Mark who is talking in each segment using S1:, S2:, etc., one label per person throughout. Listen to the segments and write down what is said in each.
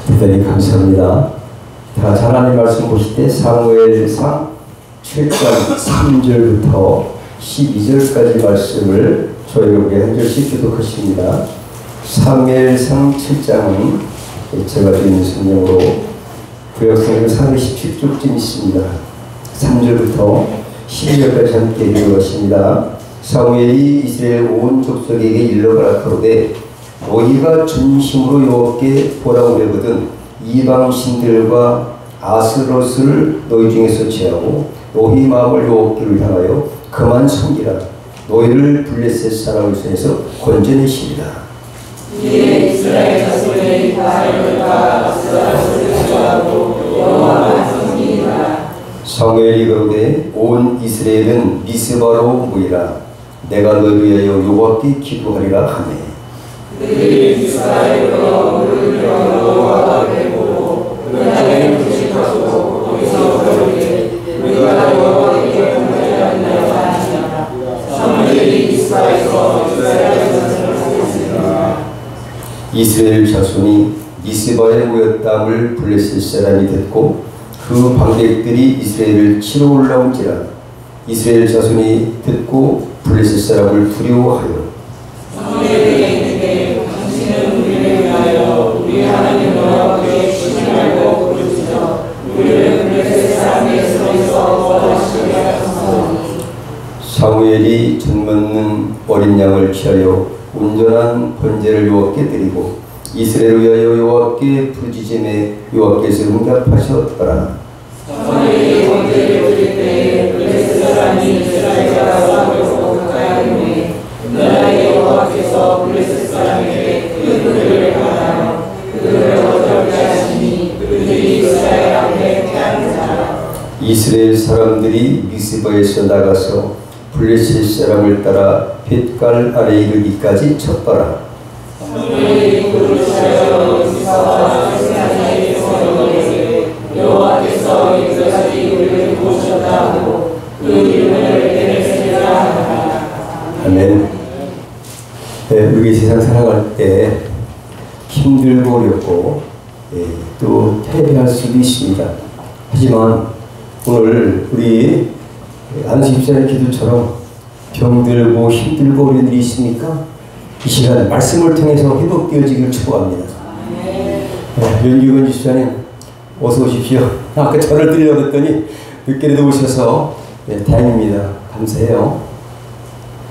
S1: 대단히 감사합니다. 다 하나님 말씀 보실 때 사무엘상 7장 3절부터 12절까지 말씀을 저희에게 한 절씩 교독하십니다. 사무엘상 7장은 제가 드리는 성경으로 구약성경 47쪽쯤 있습니다. 3절부터 12절까지 함께 읽어보십니다. 사무엘이 이스라엘 온 족속에게 일러가라 가로되 너희가 전심으로 여호와께 보라고 하거든 이방 신들과 아스롯을 너희 중에서 제하고 너희 마음을 여호와께로 향하여 그만 섬기라. 너희를 블레셋 사람을 손에서 건져내시리라.
S2: 이에 이스라엘 자손의 바알과 아스라엘을 제하고 여호와만 섬기리라.
S1: 사무엘이 그러되 온 이스라엘은 미스바로 모이라. 내가 너희를 위하여 여호와께 기도하리라 하매
S2: 그들이 미스바에서 물을 여호와가 되고 그날에 부식하고 거기서 그러되 우리가 여호와께 공회하였나이다 하니라. 사무엘이 미스바에서 이스라엘 자손을 보냈으나
S1: 이스라엘 자손이 미스바에 모였다함을 블레셋 사람이 듣고 그 방백들이 이스라엘을 치러 올라온지라. 이스라엘 자손이 듣고 블레셋 사람을 두려워하여
S2: 사무엘에게 이르되 당신은 우리를 위하여 우리 하나님 여호와께 신뢰하고 부르짖어 우리를 블레셋 사람의 손에서 구원하시게 하소서.
S1: 사무엘이 젖먹는 어린 양을 취하여 온전한 번제를 여호와께 드리고 이스라엘을 위하여 여호와께 부르짖음에 여호와께서 응답하셨더라.
S2: 사무엘이 번제를 드릴 때에 블레셋 사람이 이스라엘과 싸우려고 가까이 오매 그날에 여호와께서 블레셋 사람에게 큰 불을 행하여 그들을 어렵게 하시니 그들이 이스라엘 앞에 패하는지라.
S1: 이스라엘 사람들이 미스바에서 나가서 블레셋 사람을 따라 벳갈 아래 이르기까지 쳤더라.
S2: 사무엘이 그를 취하여 미스바와 사무엘에게서 이르되 여호와께서 이까지 우리를 보셨다 하고 그 이름을 베네스라 하라.
S1: 아멘. 우리 세상 살아갈 때 힘들고 어렵고 또 패배할 수도 있습니다. 하지만 오늘 우리 안식일의 기도처럼 병들고 힘들고 어려운 일이 있습니까? 이 시간 말씀을 통해서 회복되어지기를 축복합니다. 연규근 집사님 어서 오십시오. 아까 전화를 드리려고 했더니 늦게라도 오셔서 다행입니다. 감사해요.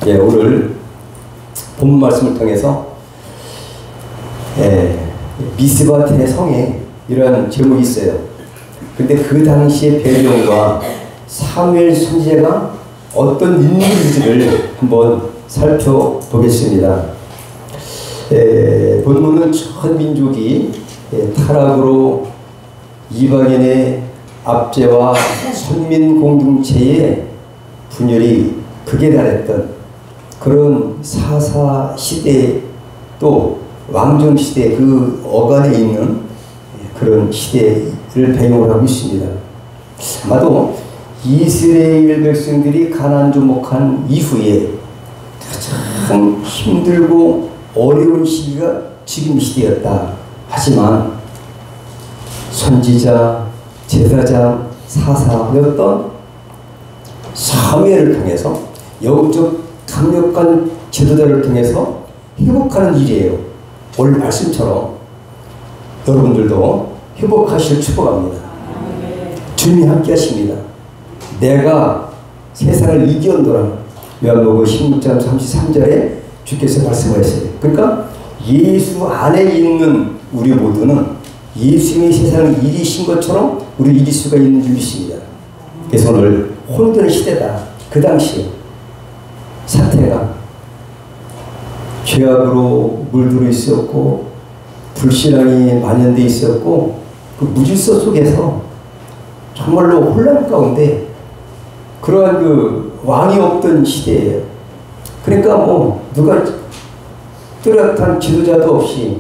S1: 오늘 본 말씀을 통해서 미스바의 성에 이러한 제목이 있어요. 근데 그 당시의 배경과 사무엘 선지자가 어떤 인물인지를 한번 살펴보겠습니다. 본문은 전 민족이 타락으로 이방인의 압제와 선민 공동체의 분열이 극에 달했던 그런 사사 시대 또 왕정 시대 그 어간에 있는 그런 시대를 배경으로 하고 있습니다. 아마도 이스라엘 백성들이 가나안 정복한 이후에 가장 힘들고 어려운 시기가 지금 시대였다. 하지만 선지자, 제사장, 사사였던 사무엘을 통해서 영적 강력한 지도자를 통해서 회복하는 일이에요. 오늘 말씀처럼 여러분들도 회복하실 축복합니다. 주님이 함께 하십니다. 내가 세상을 이기었노라. 요한복음 16장 33절에 주께서 말씀하셨어요. 그러니까 예수 안에 있는 우리 모두는 예수님이 세상을 이기신 것처럼 우리 이길 수가 있는 줄 믿습니다. 그래서 오늘 혼돈의 시대다. 그 당시에 사태가 죄악으로 물들어 있었고 불신앙이 만연되어 있었고 그 무질서 속에서 정말로 혼란 가운데 그러한 그 왕이 없던 시대예요. 그러니까 누가 뚜렷한 지도자도 없이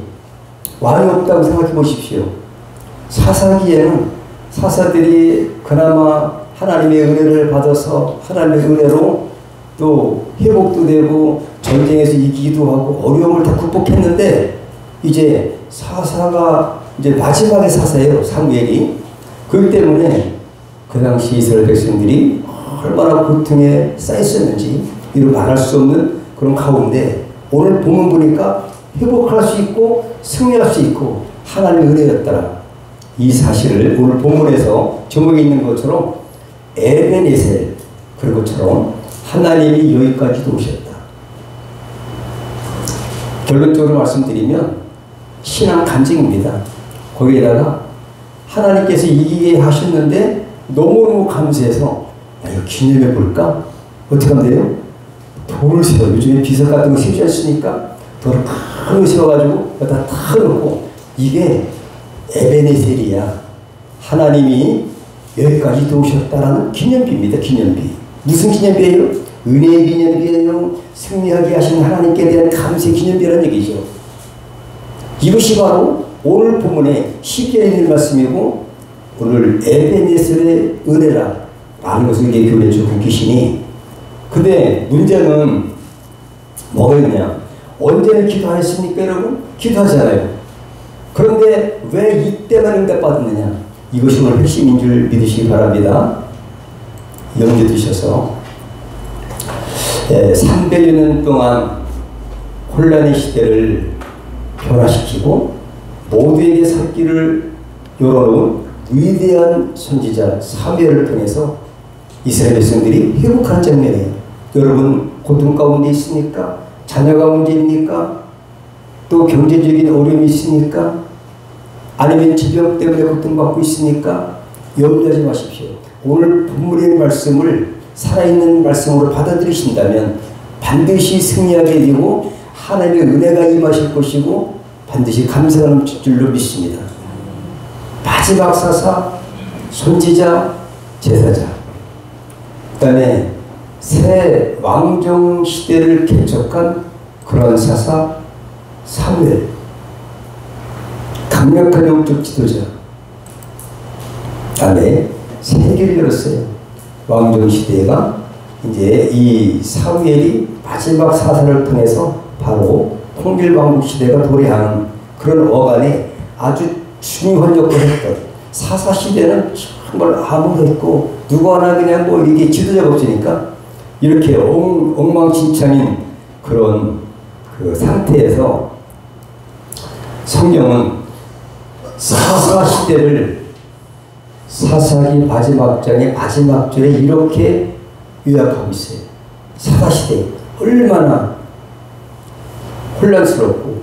S1: 왕이 없다고 생각해 보십시오. 사사기에는 사사들이 그나마 하나님의 은혜를 받아서 하나님의 은혜로 또 회복도 되고 전쟁에서 이기기도 하고 어려움을 다 극복했는데 이제 사사가 이제 마지막의 사사예요. 사무엘이. 그렇기 때문에 그 당시 이스라엘 백성들이 얼마나 고통에 쌓였었는지 이루 말할 수 없는 그런 가운데 오늘 본문 보니까 회복할 수 있고 승리할 수 있고 하나님의 은혜였더라. 이 사실을 오늘 본문에서 제목에 있는 것처럼 에베네셀 그런 것처럼 하나님이 여기까지도 오셨다. 결론적으로 말씀드리면 신앙 간증입니다. 거기에다가 하나님께서 이기게 하셨는데 너무너무 감사해서 이거 기념해 볼까? 어떻게 하면 돼요? 돌을 세워. 요즘에 비석 같은 거 세우지 않습니까? 돌을 큰 거 세워가지고 여기다 다 넣고 이게 에베네셀이야. 하나님이 여기까지 도우셨다라는 기념비입니다. 기념비. 무슨 기념비예요? 은혜의 기념비예요. 승리하게 하신 하나님께 대한 감사의 기념비라는 얘기죠. 이것이 바로 오늘 본문의 쉽게 읽는 말씀이고 오늘 에베네셀의 은혜라 라는 것을 이게 교훈해 주고 계시니 근데 문제는 뭐가 있냐? 언제는 기도하셨습니까 여러분? 기도하잖아요. 그런데 왜 이때만 응답받았느냐? 이것이 오늘 핵심인 줄 믿으시기 바랍니다. 염두에 두셔서 300여 년 동안 혼란의 시대를 변화시키고 모두에게 살 길을 열어놓은 위대한 선지자 사무엘을 통해서 이스라엘 백성들이 회복한 장면이에요. 여러분 고통 가운데 있습니까? 자녀가 문제입니까? 또 경제적인 어려움이 있습니까? 아니면 질병 때문에 고통받고 있습니까? 염려하지 마십시오. 오늘 본문의 말씀을 살아있는 말씀으로 받아들이신다면 반드시 승리하게 되고 하나님의 은혜가 임하실 것이고 반드시 감사가 넘칠 줄로 믿습니다. 마지막 사사, 선지자, 제사자 그 다음에 새 왕정 시대를 개척한 그런 사사 사무엘 강력한 영적 지도자 다음에 세계를 열었어요. 왕정 시대가 이제 이 사무엘이 마지막 사사를 통해서 바로 통일왕국 시대가 도래하는 그런 어간에 아주 중요한 역할을 했던 사사 시대는 정말 암울했고 누구 하나 그냥 뭐 이게 지도자가 없으니까 이렇게 엉망진창인 그런 그 상태에서 성경은 사사 시대를 사사기 마지막 장의 마지막 절에 이렇게 요약하고 있어요. 사사 시대 얼마나 혼란스럽고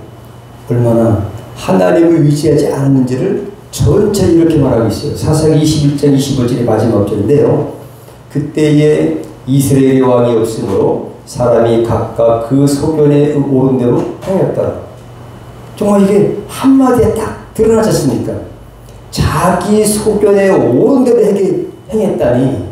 S1: 얼마나 하나님을 의지하지 않았는지를 전체 이렇게 말하고 있어요. 사사기 21장 25절의 마지막 절인데요. 그때에 이스라엘의 왕이 없으므로 사람이 각각 그 소견에 오른 대로 행했더라. 정말 이게 한마디에 딱 드러나지 않습니까? 자기 소견에 오른 대로 행했다니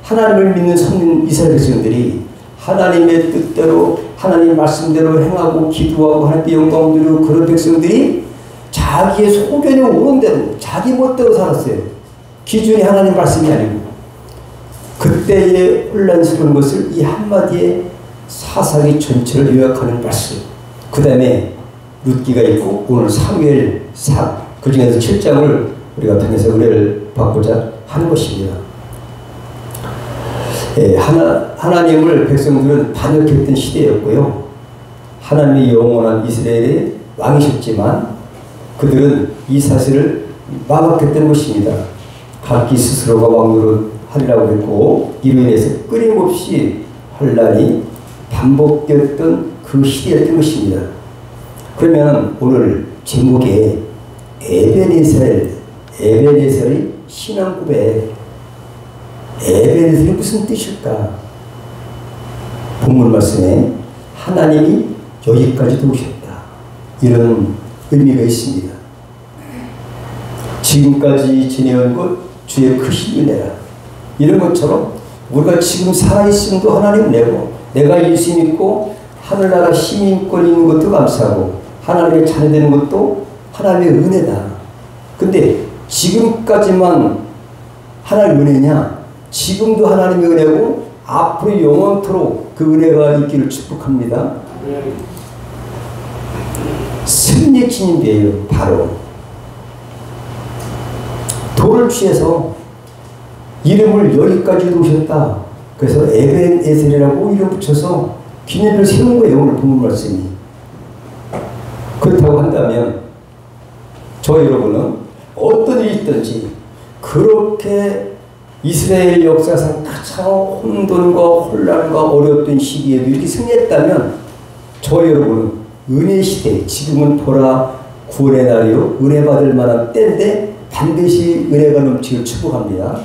S1: 하나님을 믿는 선민 이스라엘 백성들이 하나님의 뜻대로 하나님 말씀대로 행하고 기도하고 하나님께 영광 드리고 그런 백성들이 자기의 소견에 오른 대로 자기 멋대로 살았어요. 기준이 하나님 말씀이 아니고 그때의 혼란스러운 것을 이 한마디에 사사기 전체를 요약하는 말씀 그 다음에 룻기가 있고 오늘 사무엘상 그 중에서 7장을 우리가 통해서 은혜를 받고자 하는 것입니다. 하나님을 백성들은 반역했던 시대였고요. 하나님이 영원한 이스라엘의 왕이셨지만 그들은 이 사실을 망각했던 것입니다. 각기 스스로가 왕으로 하리라고 했고 이로 인해서 끊임없이 혼란이 반복되었던 그 시대였던 것입니다. 그러면 오늘 제목에 에베네셀의 신앙 고백 에베네셀이 무슨 뜻일까? 본문 말씀에 하나님이 여기까지도 오셨다. 이런 의미가 있습니다. 지금까지 지내온 것 주의 크신 은혜라. 이런 것처럼 우리가 지금 살아있음도 하나님 은혜고 내가 예수 믿고 하늘나라 시민권 있는 것도 감사하고 하나님의 자녀 되는 것도 하나님의 은혜다. 근데 지금까지만 하나님의 은혜냐? 지금도 하나님의 은혜고 앞으로 영원토록 그 은혜가 있기를 축복합니다. 승리의 진인배예요. 바로 돌을 취해서 이름을 여기까지 놓으셨다. 그래서 에벤에셀이라고 이름 붙여서 기념을 세운 거예요. 오늘 본문 말씀이. 그렇다고 한다면 저 여러분은 어떤 일이 있든지 그렇게 이스라엘 역사상 가장 혼돈과 혼란과 어려웠던 시기에도 이렇게 승리했다면 저 여러분은 은혜 시대, 지금은 돌아 구원의 날이요 은혜 받을 만한 때인데 반드시 은혜가 넘치길 축복합니다.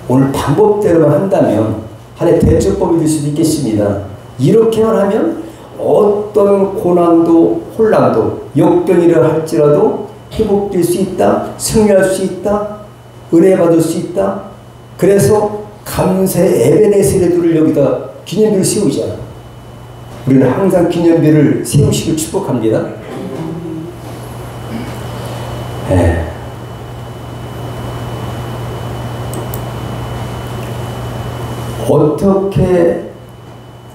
S1: 오늘 방법대로만 한다면 하나의 대처법이 될 수도 있겠습니다. 이렇게만 하면 어떤 고난도 혼란도 역병이라 할지라도 회복될 수 있다, 승리할 수 있다, 은혜 받을 수 있다. 그래서 감세 에베네셀을 여기다 기념비를 세우자. 우리는 항상 기념비를 세우시길 축복합니다. 네. 어떻게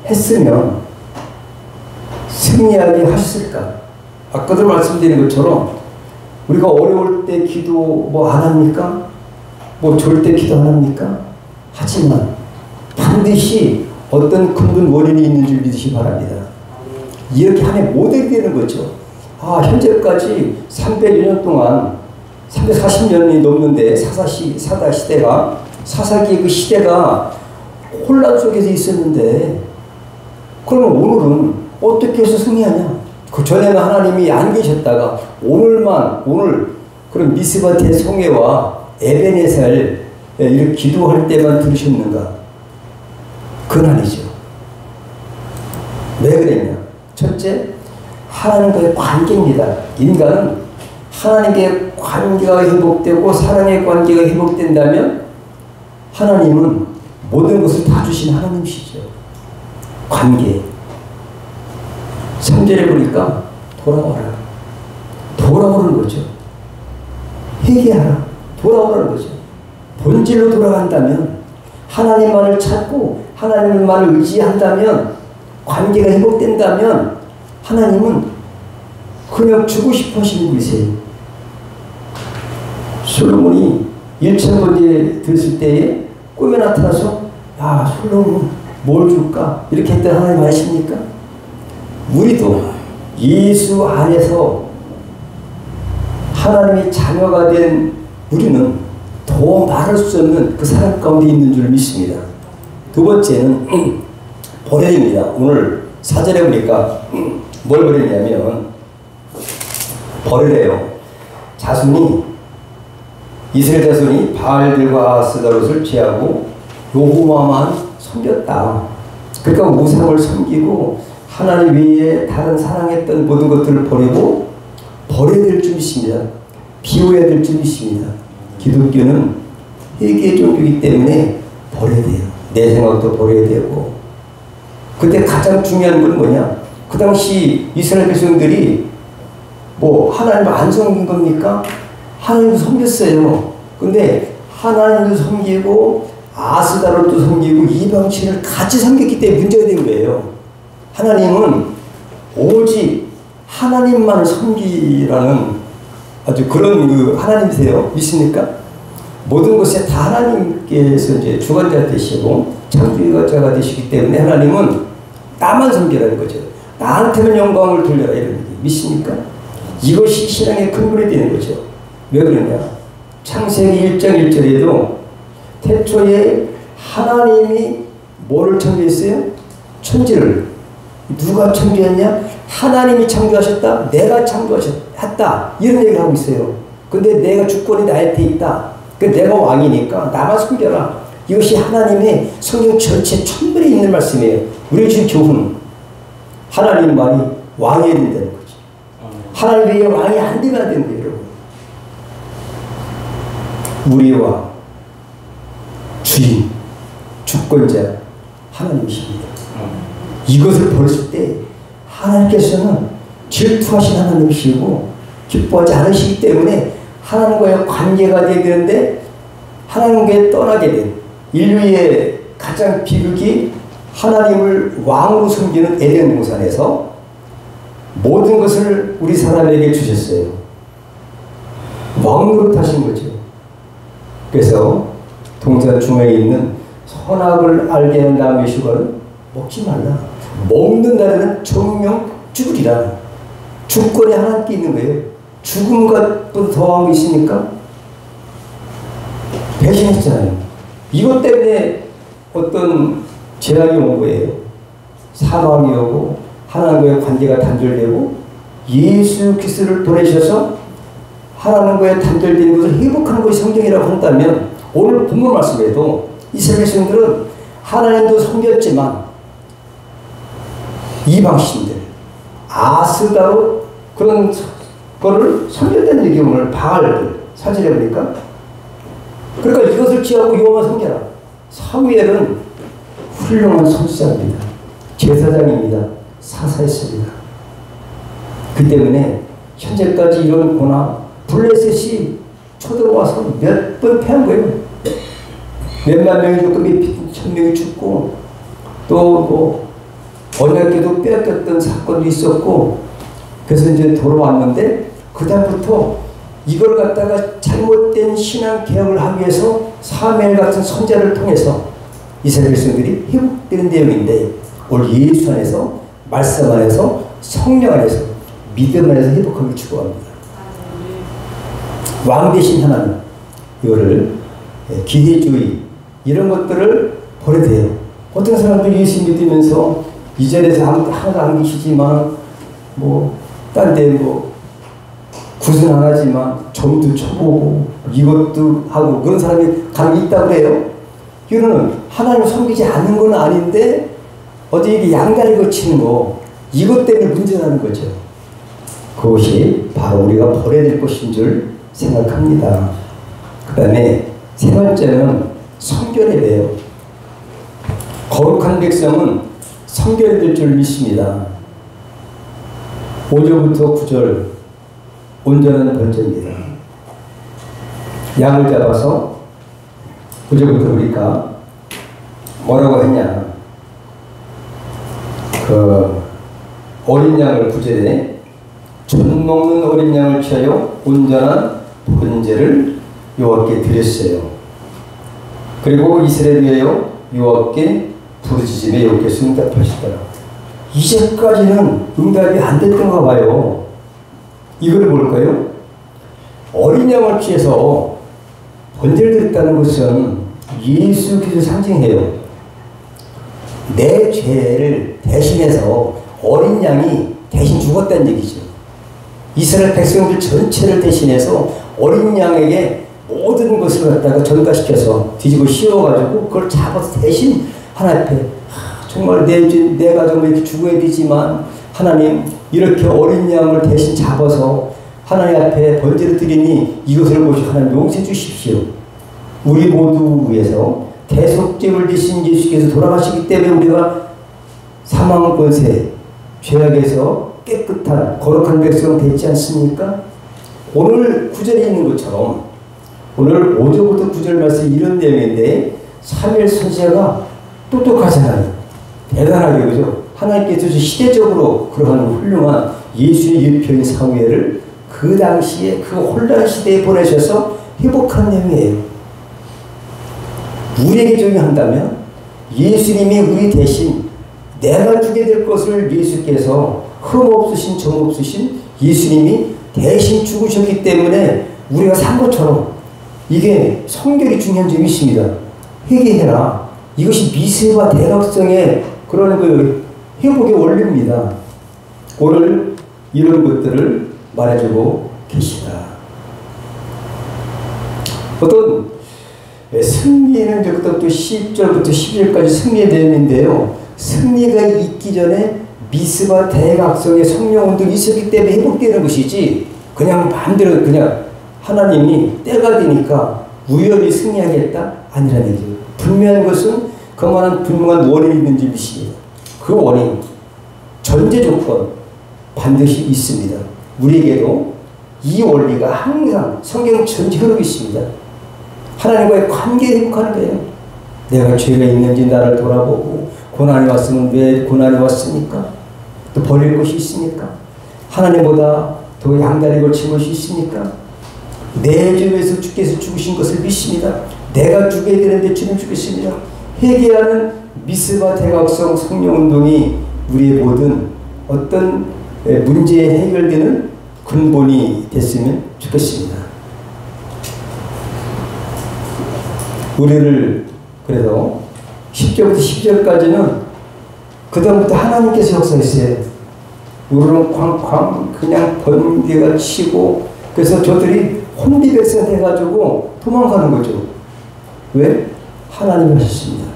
S1: 했으면 승리하게 하셨을까? 아까도 말씀드린 것처럼 우리가 어려울 때 기도 뭐 안 합니까? 뭐 좋을 때 기도 안 합니까? 하지만 반드시 어떤 근본 원인이 있는 줄 믿으시기 바랍니다. 이렇게 하면 모델이 되는 거죠. 아, 현재까지 300여 년 동안 340년이 넘는데 사사기의 그 시대가 혼란 속에서 있었는데 그러면 오늘은 어떻게 해서 승리하냐? 그 전에는 하나님이 안 계셨다가 오늘 그런 미스바 대송회와 에베네셀 이렇게 기도할 때만 들으셨는가? 그건 아니죠. 왜 그랬냐? 첫째, 하나님과의 관계입니다. 인간은 하나님과의 관계가 회복되고 사랑의 관계가 회복된다면 하나님은 모든 것을 다 주신 하나님이시죠. 관계. 3절에 보니까 돌아와라. 돌아오는 거죠. 회개하라. 돌아오라는 거죠. 본질로 돌아간다면 하나님만을 찾고 하나님만을 의지한다면 관계가 회복된다면 하나님은 그냥 주고 싶어 하시는 분이세요. 솔로몬이 1천 번째 들었을 때에 꿈에 나타나서 야 솔로몬 뭘 줄까? 이렇게 했더니 하나님 아십니까? 우리도 예수 안에서 하나님의 자녀가 된 우리는 더 말할 수 없는 그 사랑 가운데 있는 줄 믿습니다. 두 번째는 버려입니다. 오늘 4절에 보니까 뭘 버리냐면 버리래요. 이스라엘 자손이 바알들과 아스다롯을 제하고 여호와만 섬겼다. 그러니까 우상을 섬기고 하나님 외에 다른 사랑했던 모든 것들을 버리고 버려야 될 줄 믿습니다. 비워야 될 줄 믿습니다. 기독교는 회개의 종교이기 때문에 버려야 돼요. 내 생각도 버려야 되고. 근데 가장 중요한 건 뭐냐? 그 당시 이스라엘 백성들이 뭐 하나님을 안 섬긴 겁니까? 하나님도 섬겼어요. 근데 하나님도 섬기고 아스다롯도 섬기고 이방신을 같이 섬겼기 때문에 문제가 된 거예요. 하나님은 오직 하나님만을 섬기라는 아주 그런 그 하나님이세요. 믿습니까? 모든 것에 다 하나님께서 이제 주관자 되시고 창조자가 되시기 때문에 하나님은 나만 섬기라는 거죠. 나한테만 영광을 돌려라 이런 얘기. 믿습니까? 이것이 신앙의 근본이 되는 거죠. 왜 그러냐? 창세기 1장 1절에도 태초에 하나님이 뭐를 창조했어요? 천지를. 누가 창조했냐? 하나님이 창조하셨다. 내가 창조하셨다. 이런 얘기를 하고 있어요. 근데 내가 주권이 나한테 있다. 내가 왕이니까 나만 섬겨라. 이것이 하나님의 성경 전체 천벌에 있는 말씀이에요. 우리 지금 교훈은 하나님만이 왕이 된다는 거죠. 하나님 외에 왕이 안 되면 안 되는 거예요. 여러분. 우리의 왕, 주인, 주권자 하나님이십니다. 이것을 버렸을 때 하나님께서는 질투하신 하나님이시고 기뻐하지 않으시기 때문에 하나님과의 관계가 되는데 하나님께 떠나게 된 인류의 가장 비극이 하나님을 왕으로 섬기는 에덴 동산에서 모든 것을 우리 사람에게 주셨어요. 왕노릇 하신 거죠. 그래서 동산 중앙에 있는 선악을 알게 한 나무의 실과는 먹지 말라. 먹는 날에는 정령 죽으리라. 주권이 하나님께 있는 거예요. 죽음과 또 더한 게 있으니까 배신했잖아요. 이것 때문에 어떤 재앙이 온 거예요. 사망이 오고 하나님과의 관계가 단절되고 예수 그리스도를 보내셔서 하나님과의 단절된 것을 회복하는 것이 성경이라고 한다면 오늘 본문 말씀에도 이스라엘 백성들은 하나님도 섬겼지만 이방신들 아스다로 그런 거를 섬겼다는 얘기 오늘 바알들 사진에 보니까 그러니까 이것을 취하고 여호와 섬겨라. 사무엘은 훌륭한 선지자입니다. 제사장입니다. 사사했습니다. 그 때문에 현재까지 이런 고난 블레셋이 쳐들어와서 몇 번 패한 거예요. 몇만 명이 죽고 몇천 명이 죽고 또 뭐 언약궤도 빼앗겼던 사건도 있었고 그래서 이제 돌아왔는데 그 다음부터 이걸 갖다가 잘못된 신앙 개혁을 하기 위해서 사무엘 같은 선자를 통해서 이스라엘 백성들이 회복되는 내용인데 오늘 예수 안에서 말씀 안에서 성령 안에서 믿음 안에서 회복하기를 축복합니다. 왕 대신 하나님 이거를 기회주의 이런 것들을 버려야 돼요. 어떤 사람들 예수 믿으면서 이 자리에서 하나도 안 계시지만 뭐 딴 데 뭐 구슬 안 하지만 점도 쳐보고 이것도 하고 그런 사람이 간혹 있다고 해요. 이거는 하나님을 섬기지 않는 건 아닌데 어디 이게 양다리 거치는 거 이것 때문에 문제라는 거죠. 그것이 바로 우리가 버려야 될 것인 줄 생각합니다. 그 다음에 세 번째는 성결해야 거룩한 백성은 성결될 줄 믿습니다. 5절부터 9절 온전한 번제입니다. 양을 잡아서 9절부터 보니까 뭐라고 했냐 그 어린 양을 9절에 젖 먹는 어린 양을 취하여 온전한 번제를 여호와께 드렸어요. 그리고 이스라엘 위하여 여호와께 부르짖음에 여호와께서 응답하시더라. 이제까지는 응답이 안 됐던가 봐요. 이걸 볼까요? 어린 양을 취해서 번제를 드렸다는 것은 예수 그리스도를 상징해요. 내 죄를 대신해서 어린 양이 대신 죽었다는 얘기죠. 이스라엘 백성들 전체를 대신해서 어린 양에게 모든 것을 갖다가 전가시켜서 뒤집어 씌워가지고 그걸 잡아서 대신 하나님 앞에 정말 내가 정말 이렇게 죽어야 되지만 하나님 이렇게 어린 양을 대신 잡아서 하나님 앞에 번제를 드리니 이것을 보시고 하나님 용서해 주십시오. 우리 모두 위해서 대속죄를 지신 예수께서 돌아가시기 때문에 우리가 사망 권세 죄악에서 깨끗한 거룩한 백성 되지 않습니까? 오늘 9절에 있는 것처럼 오늘 5절부터 9절 말씀 이런 내용인데 사무엘 선지자가 똑똑하잖아요. 대단하게 그죠? 하나님께서 시대적으로 그러한 훌륭한 예수의 예표인 사무엘을 그 당시에 그 혼란 시대에 보내셔서 회복한 내용이에요. 우리에게 적용한다면 예수님이 우리 대신 내가 주게 될 것을 예수께서 흠 없으신 정 없으신 예수님이 대신 죽으셨기 때문에 우리가 산 것처럼 이게 성결이 중요한 점이 있습니다. 회개해라. 이것이 미세와 대각성의 그런 그 회복의 원리입니다. 오늘 이런 것들을 말해주고 계시다. 어떤 승리는 적어도 10절부터 12절까지 승리의 내용인데요. 승리가 있기 전에 미스와 대각성의 성령 운동이 있었기 때문에 회복되는 것이지 그냥 마음대로 그냥 하나님이 때가 되니까 우연히 승리하겠다? 아니라는 얘기죠. 분명한 것은 그만한 분명한 원인이 있는지 믿습니다. 그 원인, 전제 조건 반드시 있습니다. 우리에게도 이 원리가 항상 성경 전체 흐르고 있습니다. 하나님과의 관계에 행복하는 거예요. 내가 죄가 있는지 나를 돌아보고 고난이 왔으면 왜 고난이 왔습니까? 또 버릴 것이 있습니까? 하나님보다 더 양다리 걸친 것이 있습니까? 내 죄에서 주께서 죽으신 것을 믿습니다. 내가 죽어야 되는데 주님 죽으십니다. 회개하는 미스바 대각성 성령운동이 우리의 모든 어떤 문제에 해결되는 근본이 됐으면 좋겠습니다. 우리를 그래서 10절부터 12절까지는 그 다음부터 하나님께서 역사했어요. 우리는 쾅쾅 그냥 번개가 치고 그래서 저들이 혼비백산 해가지고 도망가는 거죠. 왜? 하나님이 하셨습니다.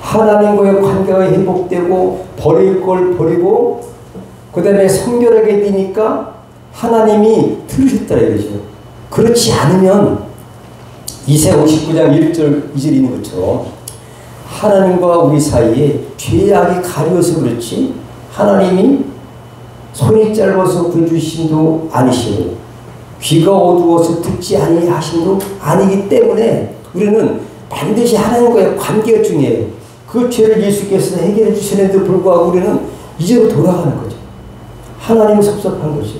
S1: 하나님과의 관계가 회복되고 버릴 걸 버리고 그 다음에 성결하게 되니까 하나님이 들으셨다 이거죠. 그렇지 않으면 이사야 59장 1절 2절 있는 것처럼 하나님과 우리 사이에 죄악이 가려서 그렇지 하나님이 손이 짧아서 구해주심도 아니시고 귀가 어두워서 듣지 아니하심도 아니기 때문에 우리는 반드시 하나님과의 관계가 중요해요. 그 죄를 예수께서 해결해 주시는데도 불구하고 우리는 이제로 돌아가는 거죠. 하나님은 섭섭한 거죠.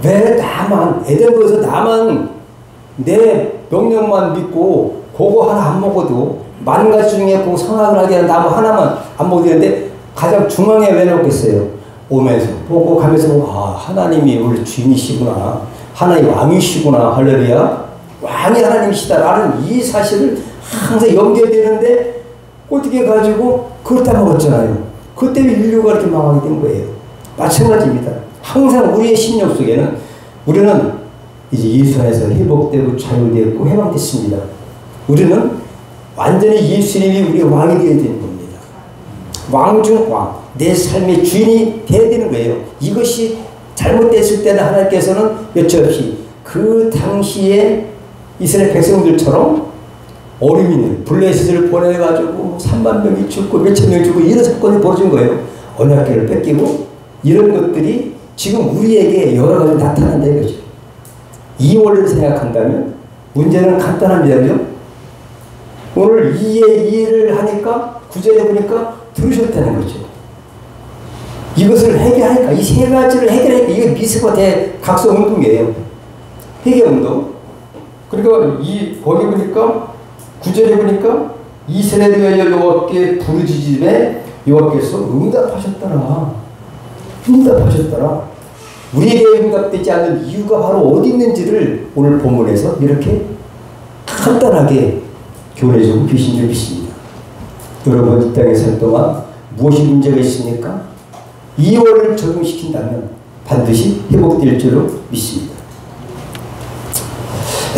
S1: 왜 나만 에덴에서 나만 내 명령만 믿고 그거 하나 안 먹어도 만 가지 중에 그 선악을 하게 하는 나무 하나만 안 먹어도 되는데 가장 중앙에 왜 놓겠어요? 오면서 보고 가면서 하나님이 우리 주인이시구나. 하나님 왕이시구나. 할렐루야. 왕이 하나님이시다라는 이 사실을 항상 염두에 되는데 어떻게 가지고 그걸 다 먹었잖아요. 그 때문에 인류가 이렇게 망하게 된 거예요. 마찬가지입니다. 항상 우리의 심령 속에는 우리는 이제 예수 안에서 회복되고 자유되었고 해방됐습니다. 우리는 완전히 예수님이 우리의 왕이 되어야 되는 겁니다. 왕 중 왕. 내 삶의 주인이 되어야 되는 거예요. 이것이 잘못됐을 때는 하나님께서는 여차없이 그 당시에 이스라엘 백성들처럼 어린이를 블레셋을 보내가지고 3만 명이 죽고 몇천 명이 죽고 이런 사건이 벌어진 거예요. 언약궤를 뺏기고 이런 것들이 지금 우리에게 여러 가지 나타난다 이거죠. 이 원리를 생각한다면 문제는 간단합니다. 그죠? 오늘 2에 2를 하니까 9절에 보니까 들으셨다는 거죠. 이것을 해결하니까 이 세 가지를 해결하니까 이게 미스바 대각성 운동이에요. 회개운동. 그러니까 거기 보니까 9절에 보니까 이스라엘에 대하여 여호와께 부르짖음에 여호와께서 응답하셨더라. 응답하셨더라. 우리에게 응답되지 않는 이유가 바로 어디 있는지를 오늘 본문에서 이렇게 간단하게 교훈해주고 계신 줄 믿습니다. 여러분 이 땅에 살 동안 무엇이 문제가 있습니까? 이원을 적용시킨다면 반드시 회복될 줄로 믿습니다.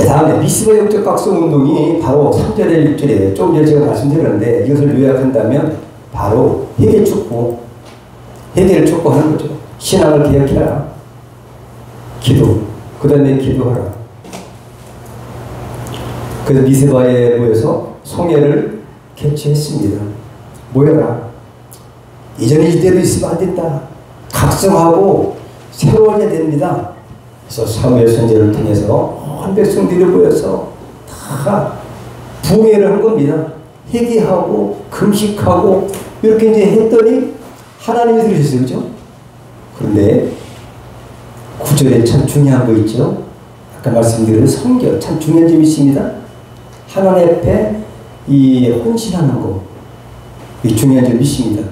S1: 다음에 미스바 영적 각성 운동이 바로 3절에 6절에 조금 전에 제가 말씀드렸는데 이것을 요약한다면 바로 회개 촉구, 회개를 촉구하는 거죠. 신앙을 개혁해라. 기도, 그 다음에 기도하라. 그래서 미스바에 모여서 송해를 개최했습니다. 모여라. 이전에 이대로 있으면 안 된다. 각성하고 새로워져야 됩니다. 그래서 사무엘 선지자를 통해서 온 백성들이 모여서 다 부흥회를 한 겁니다. 회개하고 금식하고 이렇게 이제 했더니 하나님이 들으셨어요. 그죠? 그런데 9절에 참 중요한 거 있죠. 아까 말씀드린 성결 참 중요한 점이 있습니다. 하나님 앞에 이 헌신하는 거 이 중요한 점이 있습니다.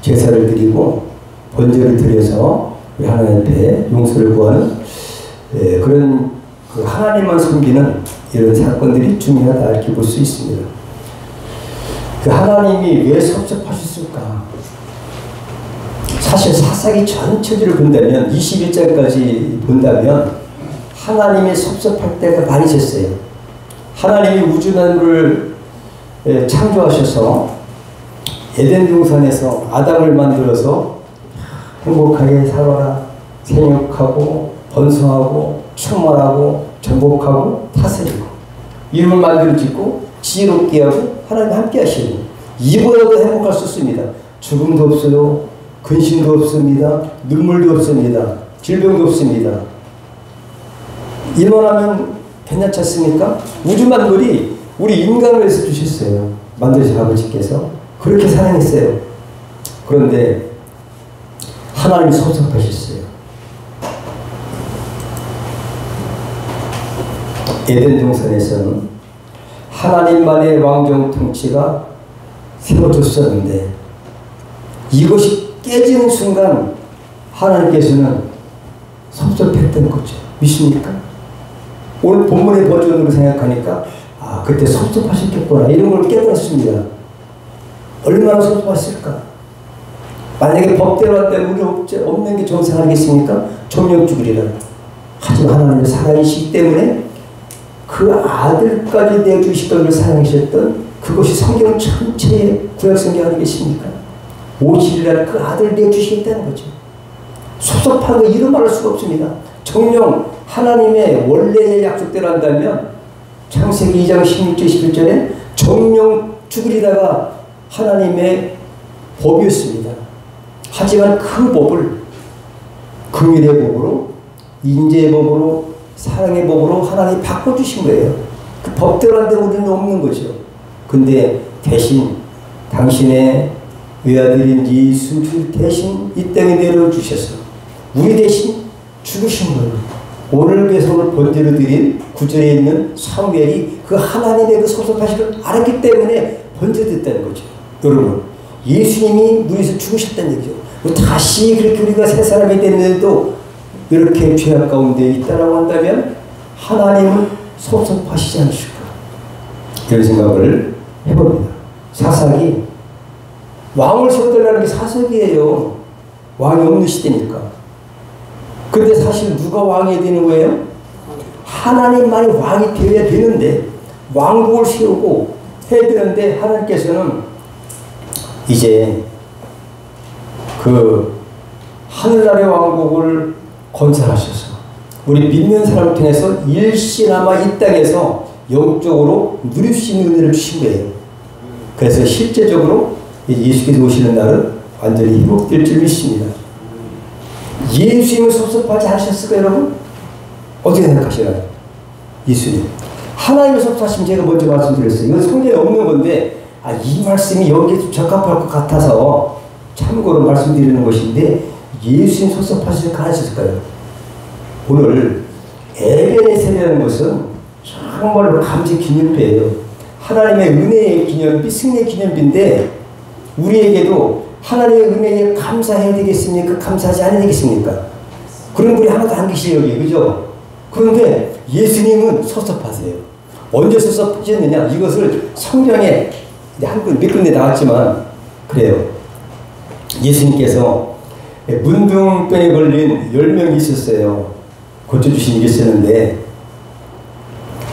S1: 제사를 드리고 번제를 드려서 하나님 앞에 용서를 구하는 그런 그 하나님만 섬기는 이런 사건들이 중요하다 이렇게 볼 수 있습니다. 그 하나님이 왜 섭섭하셨을까? 사실 사사기 전체를 본다면 21장까지 본다면 하나님이 섭섭할 때가 많이 있었어요. 하나님이 우주만물을 창조하셔서 에덴 동산에서 아담을 만들어서 행복하게 살아라, 생육하고 번성하고 충만하고 정복하고 다스리고 이름을 만들어 짓고 지혜롭게 하고 하나님 함께 하시고 이보다도 행복할 수 없습니다. 죽음도 없어요. 근심도 없습니다. 눈물도 없습니다. 질병도 없습니다. 이만하면 괜찮지 않습니까? 우주만물이 우리 인간을 위해서 주셨어요. 만드신 아버지께서 그렇게 사랑했어요. 그런데 하나님이 섭섭하셨어요. 에덴 동산에서는 하나님만의 왕정 통치가 세워졌었는데 이것이 깨지는 순간 하나님께서는 섭섭했던 거죠. 믿습니까? 오늘 본문의 버전으로 생각하니까 아, 그때 섭섭하셨겠구나 이런 걸 깨달았습니다. 얼마나 섭섭했을까? 만약에 법대로 한다면 우리 없는 게 정상 아니겠습니까? 정령 죽으리라. 하지만 하나님의 사랑이시기 때문에 그 아들까지 내주실 것을 사랑하셨던 그것이 성경 전체의 구약 성경 아니겠습니까? 오실이라는 그 아들을 내주시겠다는 거죠. 섭섭한 거 이루 말할 수가 없습니다. 정령 하나님의 원래의 약속대로 한다면 창세기 2장 16절 11절에 정령 죽으리다가 하나님의 법이었습니다. 하지만 그 법을 긍휼의 법으로 인재의 법으로 사랑의 법으로 하나님이 바꿔주신 거예요. 그 법대로 한데 우리는 없는 거죠. 근데 대신 당신의 외아들인 예수 대신 이 땅에 내려주셔서 우리 대신 죽으신 거예요. 오늘 배송을 번제로 드린 구절에 있는 사무엘이 그 하나님의 그 섭섭하심을 알았기 때문에 번제됐다는 거죠. 여러분, 예수님이 우리에서 죽으셨다는 얘기죠. 다시 그렇게 우리가 새 사람이 됐는데도 이렇게 죄악 가운데 있다라고 한다면 하나님은 섭섭하시지 않으실까? 이런 생각을 해봅니다. 사사기, 왕을 세워달라는 게 사사기예요. 왕이 없는 시대니까. 근데 사실 누가 왕이 되는 거예요? 하나님만이 왕이 되어야 되는데 왕국을 세우고 해야 되는데 하나님께서는 이제 그 하늘나라의 왕국을 건설하셔서 우리 믿는 사람을 통해서 일시나마 이 땅에서 영적으로 누릴 수 있는 은혜를 주신 거예요. 그래서 실제적으로 예수께서 오시는 날은 완전히 회복될 줄 믿습니다. 예수님을 섭섭하지 않으셨을까요, 여러분? 어떻게 생각하시나요? 예수님. 하나님을 섭섭하시면 제가 먼저 말씀드렸어요. 이건 성경에 없는 건데 이 말씀이 여기에 적합할 것 같아서 참고로 말씀드리는 것인데 예수님 섭섭하시지 않으셨을까요? 오늘 에베네셀이라는 것은 정말로 감지 기념비예요. 하나님의 은혜의 기념비, 승리의 기념비인데 우리에게도 하나님의 은혜에 감사해야 되겠습니까? 감사하지 않아야 되겠습니까? 그런 분이 하나도 안 계시죠, 여기. 그죠? 그런데 예수님은 섭섭하세요. 언제 섭섭하셨느냐? 이것을 성경에 몇 군데 나왔지만 그래요. 예수님께서 문둥병에 걸린 10명이 있었어요. 고쳐주신 일이 있었는데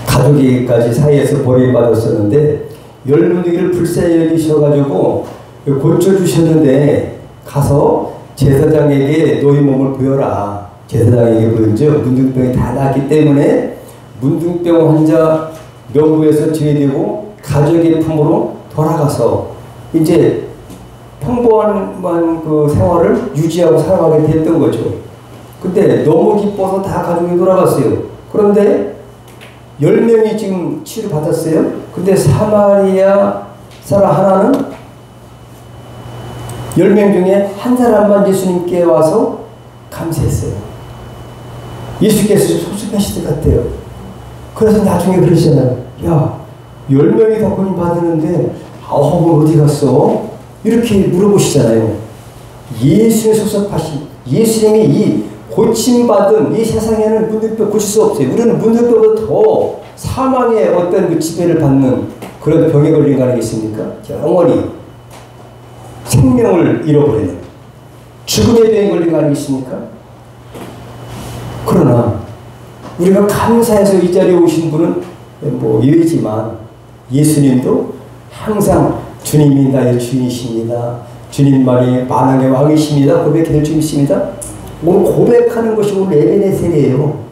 S1: 가족에게까지 사이에서 버림받았었는데 10분에게를 불쌍히 여기셔가지고 고쳐주셨는데 가서 제사장에게 너희 몸을 보여라. 제사장에게 보여줘. 문둥병이 다 나았기 때문에 문둥병 환자 명부에서 제외되고 가족의 품으로 돌아가서 이제 평범한 그 생활을 유지하고 살아가게 됐던 거죠. 근데 너무 기뻐서 다 가족이 돌아갔어요. 그런데 10명이 지금 치료받았어요. 근데 사마리아 사람 하나는 10명 중에 한 사람만 예수님께 와서 감사했어요. 예수께서 섭섭하실 것 같아요. 그래서 나중에 그러시잖아요. 야, 10명이 다 고민 받았는데 9은 어디 갔어? 이렇게 물어보시잖아요. 예수의 섭섭하신, 예수님이 이 고침받은 이 세상에는 문둥병 고칠 수 없어요. 우리는 문둥병보다 더 사망의 어떤 그 지배를 받는 그런 병에 걸린 거 아니겠습니까? 영원히 생명을 잃어버리는 죽음의 병에 걸린 거 아니겠습니까? 그러나 우리가 감사해서 이 자리에 오신 분은 뭐 예외지만 예수님도 항상 주님이 나의 주인이십니다. 주님만이 만왕의 왕이십니다. 고백할 줄 믿습니다. 오늘 고백하는 것이 오늘 에베네셀이에요.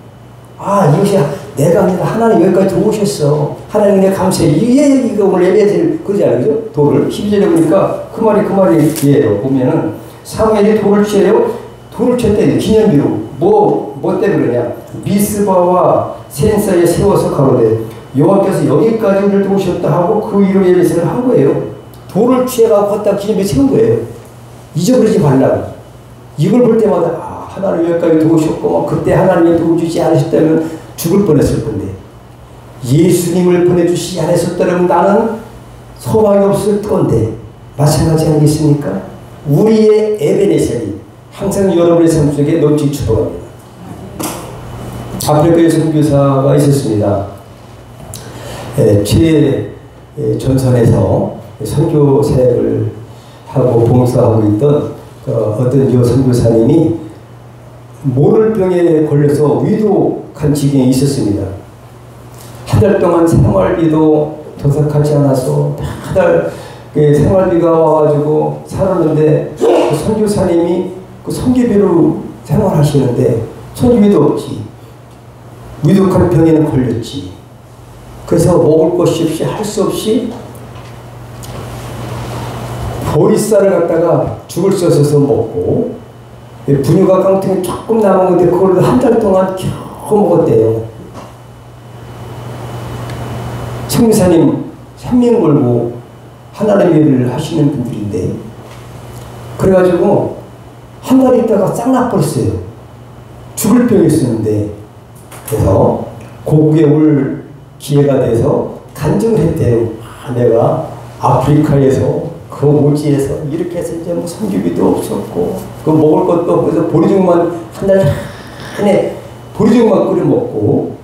S1: 이것이 내가 아니라 하나님 여기까지 도우셨어. 하나님의 감사해. 이게 오늘 에베네셀 그러잖아요. 그죠? 돌을 12절에 보니까 그 말이에요. 보면은 사무엘이 돌을 취해요. 돌을 쳤대. 기념비로. 뭐 때문에 그러냐. 미스바와 센 사이에 세워서 가로되 여호와께서 여기까지 우리를 도우셨다 하고 그 이름의 에베네셀을 한 거예요. 돌을 취해가고 걷다 기념비에 세운 거예요. 잊어버리지 말라고. 이걸 볼 때마다 하나님 여기까지 도우셨고 그때 하나님이 도와주지 않으셨다면 죽을 뻔했을 건데 예수님을 보내주시지 않았었더라면 나는 소망이 없을 건데 마찬가지 아니겠습니까? 우리의 에베네셀이 항상 여러분의 삶 속에 넘치기 축복합니다. 아프리카에 선교사가 있었습니다. 최전선에서 선교 사역을 하고 봉사하고 있던 어떤 여 선교사님이 모를병에 걸려서 위독한 지경에 있었습니다. 한 달 동안 생활비도 도착하지 않아서 한 달 생활비가 와가지고 살았는데 그 선교사님이 그 선교비로 생활하시는데 선교비도 없지. 위독한 병에는 걸렸지. 그래서 먹을 것이 없이 할 수 없이 보리쌀을 갖다가 죽을 써서 먹고 분유가 깡통에 조금 남은 건데 그걸 한 달 동안 겨우 먹었대요. 성교사님 생명 걸고 하나님의 일을 하시는 분들인데 그래가지고 한 달 있다가 싹 나버렸어요. 죽을 병이었는데 그래서 고국에 올 기회가 돼서 간증을 했대요. 내가 아프리카에서 그 오지에서 이렇게 해서 이제 뭐 선교비도 없었고 그 먹을 것도 없고 그래서 보리죽만 한 달 안에 보리죽만 끓여 먹고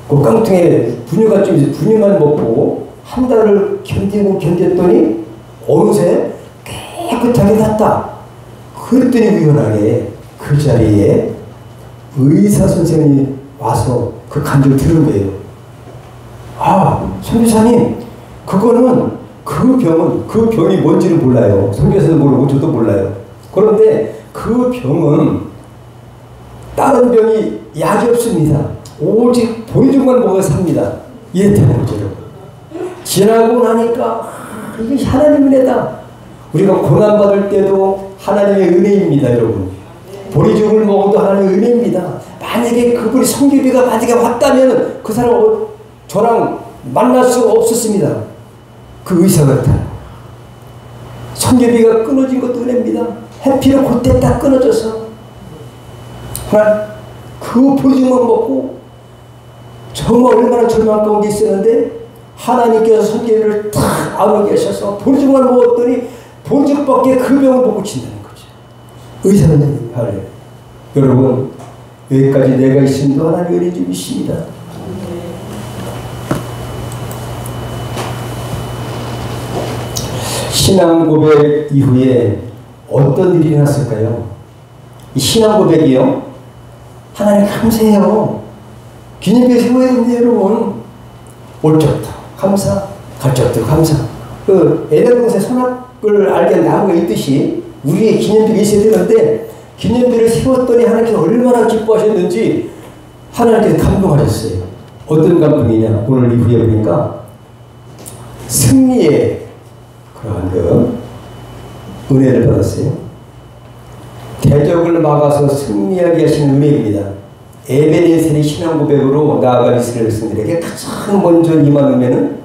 S1: 그 깡통에 분유가 좀 있어 분유만 먹고 한 달을 견뎠더니 어느새 깨끗하게 났다. 그랬더니 우연하게 그 자리에 의사 선생님이 와서 그 간증을 들은 거예요. 아, 선교사님, 그거는 그 병이 뭔지를 몰라요. 선교사도 모르고 저도 몰라요. 그런데 그 병은 다른 병이 약이 없습니다. 오직 보리죽만 먹어서 삽니다. 이랬다는 거죠. 지나고 나니까 이게 하나님의 은혜다. 우리가 고난받을 때도 하나님의 은혜입니다, 여러분. 보리죽을 먹어도 하나님의 은혜입니다. 만약에 그분이 선교비가 만약에 왔다면 그 사람 저랑 만날 수 없었습니다. 그 의사 같아. 선교비가 끊어진 것도 은혜입니다. 해피로 그때 딱 끊어져서 그 보리죽만 먹고 정말 얼마나 절망 가운데 있었는데 하나님께서 선교비를 탁 안고 계셔서 보리죽만 먹었더니 보리죽밖에 그 병을 못 고친다는 거죠. 의사는 하래. 여러분 여기까지 내가 있음도 하나님 은혜 좀 있습니다. 신앙 고백 이후에 어떤 일이 났을까요? 이 신앙 고백이요. 하나님 감사해요. 기념비 세워야 됩니다, 여러분. 올 적도 감사, 갈 적도 감사. 그 에덴동산 선악을 알게 나무가 있듯이 우리의 기념비가 있어야 되는데 기념비를 세웠더니 하나님께서 얼마나 기뻐하셨는지 하나님께서 감동하셨어요. 어떤 감동이냐? 오늘 이후에 보니까 승리의 그러한 그 은혜를 받았어요. 대적을 막아서 승리하게 하시는 은혜입니다. 에베네셀의 신앙 고백으로 나아간 이스라엘 백성들에게 가장 먼저 임한 은혜는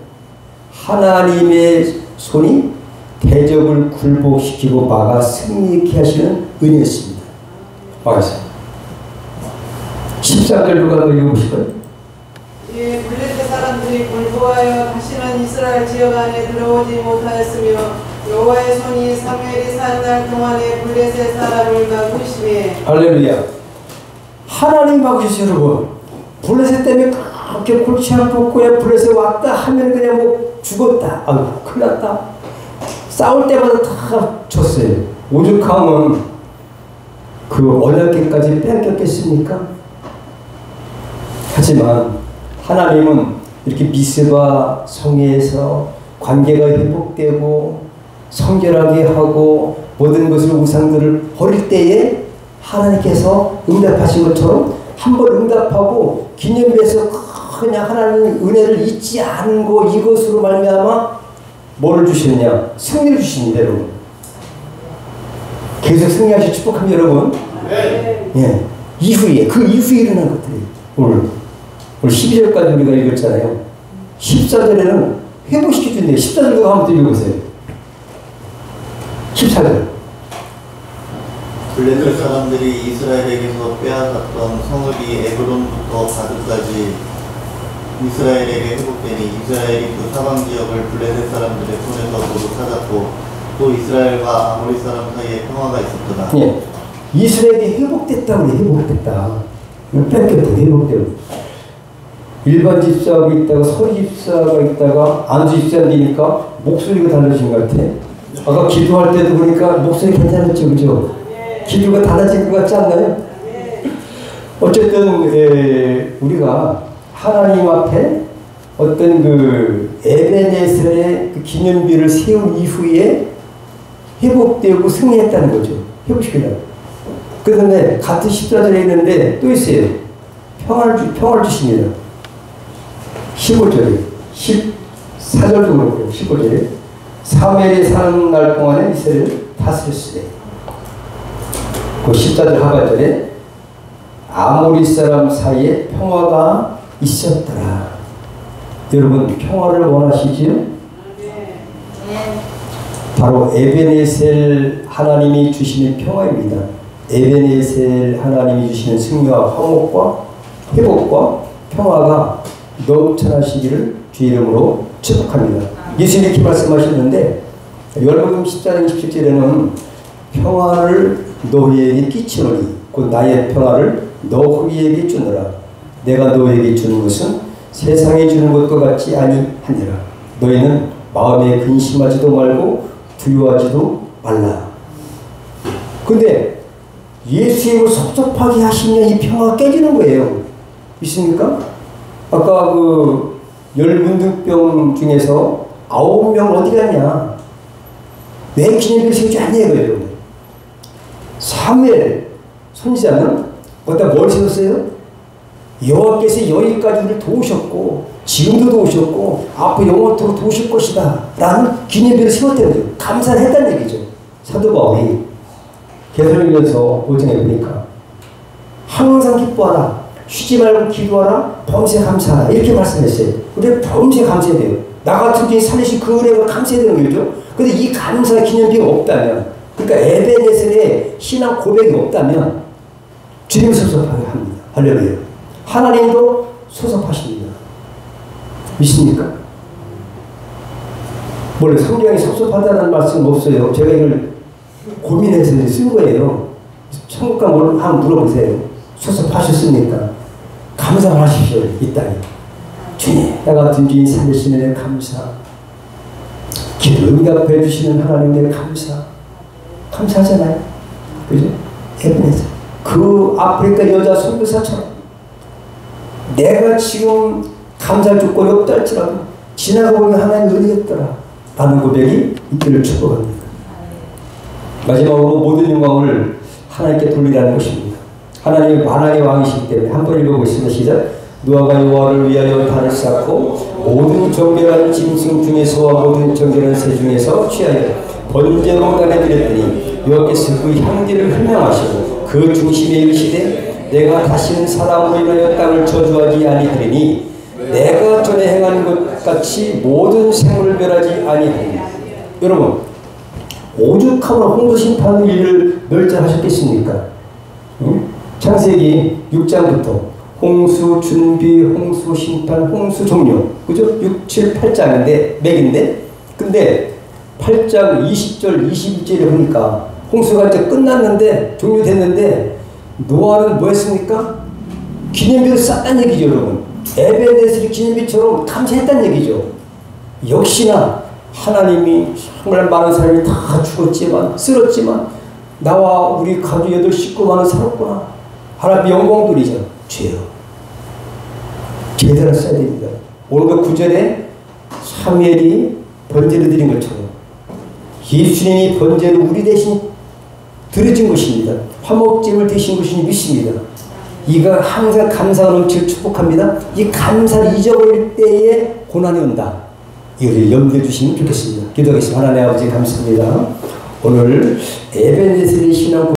S1: 하나님의 손이 대적을 굴복시키고 막아 승리케 하시는 은혜였습니다. 막았어요. 14절 누가 읽어보실까요?
S3: 예, 블레셋 사람들이 굴복하여 다시는 이스라엘 지역 안에 들어오지 못하였으며 여호와의 손이 사무엘이 산 날 동안에 블레셋 사람을 막으시매. 할렐루야.
S1: 하나님 막으셨어요, 여러분. 블레셋 때문에 그렇게 골치 아팠고 블레셋 왔다 하면 그냥 뭐 죽었다. 아유, 큰일 났다. 싸울 때마다 다 졌어요. 오죽하면 그 언약궤까지 뺏겼겠습니까? 하지만 하나님은 이렇게 미스바 성회에서 관계가 회복되고 성결하게 하고 모든 것을 우상들을 버릴 때에 하나님께서 응답하신 것처럼 한번 응답하고 기념비에서 그냥 하나님의 은혜를 잊지 않은 거 이것으로 말미암아 뭐를 주시느냐? 승리를 주십니다, 여러분. 계속 승리하시 축복합니다, 여러분.
S3: 네.
S1: 예. 이후에 그 이후에 일어난 것들이 오늘 12절까지 우리가 읽었잖아요. 14절에는 회복시켜준대요. 14절 누가 한번 또 읽어보세요. 14절.
S4: 블레셋 사람들이 이스라엘에게서 빼앗았던 성읍이 에브론부터 가드까지 이스라엘에게 회복되니 이스라엘이 그 사방 지역을 블레셋 사람들의 손에서 모두 찾았고 또 이스라엘과 아모리 사람 사이에 평화가 있었더라.
S1: 예. 이스라엘이 회복됐다고 그래. 회복됐다. 뺏겼다. 회복되고. 일반 집사가 있다가 서리 집사가 있다가 안수 집사가 되니까 목소리가 달라진 것 같아. 아까 기도할 때도 보니까 목소리 괜찮았죠, 그죠? 기도가 달라진 것 같지 않나요? 어쨌든 우리가 하나님 앞에 어떤 그 에베네셀의 그 기념비를 세운 이후에 회복되고 승리했다는 거죠. 회복시키려고. 그 다음에 같은 14절에 있는데 또 있어요. 평화를 주십니다. 15절에 14절도 그렇고 15절에 사무엘이 사는 날 동안에 이스라엘을 다스렸으되 그 14절 하반절에 아모리 사람 사이에 평화가 있었더라. 여러분 평화를 원하시지요? 바로 에베네셀 하나님이 주시는 평화입니다. 에베네셀 하나님이 주시는 승리와 화목과 회복과 평화가 넘쳐나시기를 주 이름으로 축복합니다. 예수님이 이렇게 말씀하셨는데 열복음 14장 27절에는 평화를 너희에게 끼치노니 곧 나의 평화를 너희에게 주노라. 내가 너희에게 주는 것은 세상에 주는 것과 같지 아니하니라. 너희는 마음에 근심하지도 말고 두려워하지도 말라. 근데 예수 이름으로 섭섭하게 하시면 이 평화가 깨지는 거예요. 있습니까? 아까 그 10문둥병 중에서 9명 어디 갔냐? 왜 기념비를 세우지 않냐 이거예요. 사무엘 선지자는 거기다 뭘 세웠어요? 여호와께서 여기까지 우리를 도우셨고 지금도 도우셨고 앞으로 영원토록 도우실 것이다 라는 기념비를 세웠다는 거죠. 감사를 했다는 얘기죠. 사도 바울이 계속하면서 5장에 보니까 항상 기뻐하라, 쉬지 말고 기도하라, 범사에 감사하라 이렇게 말씀했어요. 우리 범사에 감사해야 돼요. 나 같은 주인 살리신 그 은혜가 감사해야 되는 거죠. 근데 이 감사의 기념비가 없다면, 그러니까 에베네셀의 신앙 고백이 없다면 주님이 섭섭하게 합니다. 할렐루야. 하나님도 섭섭하십니다. 믿습니까? 원래 성경에 섭섭하다는 말씀 없어요. 제가 이걸 고민해서 쓴 거예요. 천국과 뭘 한번 물어보세요. 섭섭하셨습니까? 감사하십시오. 이 땅에. 주님, 나 같은 주인 살리시는 데 감사. 기도 응답해 주시는 하나님께 감사. 감사하잖아요. 그죠? 에베네셀. 그 아프리카 여자 선교사처럼 내가 지금 감사할 조건이 없다 할지라도 지나고 보면 하나님의 은혜였더라 라는 고백이 있기를 축복합니다. 마지막으로 모든 영광을 하나님께 돌리라는 것입니다. 하나님이 만왕의 왕이시기 때문에 한번 읽어보겠습니다. 시작. 노아가 여호와를 위하여 단을 쌓고 모든 정결한 짐승 중에서와 모든 정결한 새 중에서 취하여 번제로 나눠드렸더니 여호와께서 그 향기를 흠명하시고 그 중심에 이르시되 내가 다시는 사람으로 인하여 땅을 저주하지 아니하리니 내가 전에 행한 것 같이 모든 생물을 멸하지 아니하리니. 여러분, 오죽하면 홍수 심판의 일을 멸절하셨겠습니까? 응? 창세기 6장부터 홍수 준비, 홍수 심판, 홍수 종료, 그죠? 6, 7, 8장인데 맥인데, 근데 8장 20절 21절에 보니까 홍수가 이제 끝났는데 종료됐는데 노아는 뭐 했습니까? 기념비를 쌓았다는 얘기죠. 여러분, 에베네셀 기념비처럼 감사했다는 얘기죠. 역시나 하나님이 정말 많은 사람이 다 죽었지만 쓰러졌지만 나와 우리 가족 8 식구만은 살았구나. 하나님 영광 돌리죠. 죄요. 제대로 써야 됩니다. 오늘 그 9절에 사무엘이 번제를 드린 것처럼 예수님이 번제를 우리 대신 드려진 것입니다. 화목제물 되신 것이니 믿습니다. 이가 항상 감사가 넘치고 축복합니다. 이 감사를 잊어버릴 때에 고난이 온다. 이것을 염두에 주시면 좋겠습니다. 기도하겠습니다. 하나님 아버지 감사합니다. 오늘 에베네셀의 신앙